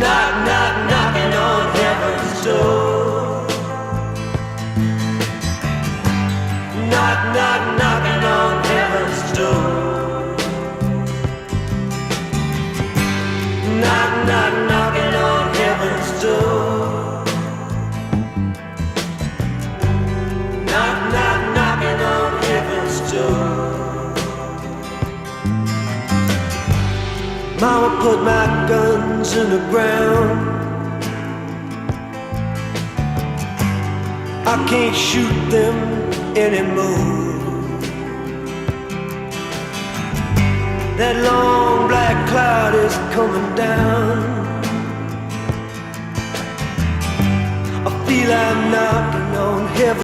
Knock, knock, knocking on heaven's door. Knock, knock, knocking on heaven's door. Knock, knock, knocking on heaven's door. Knock, knock, knocking on heaven's door. Mama put my guns in the ground. I can't shoot them anymore. That long black cloud is coming down. I feel I'm knocking on heaven.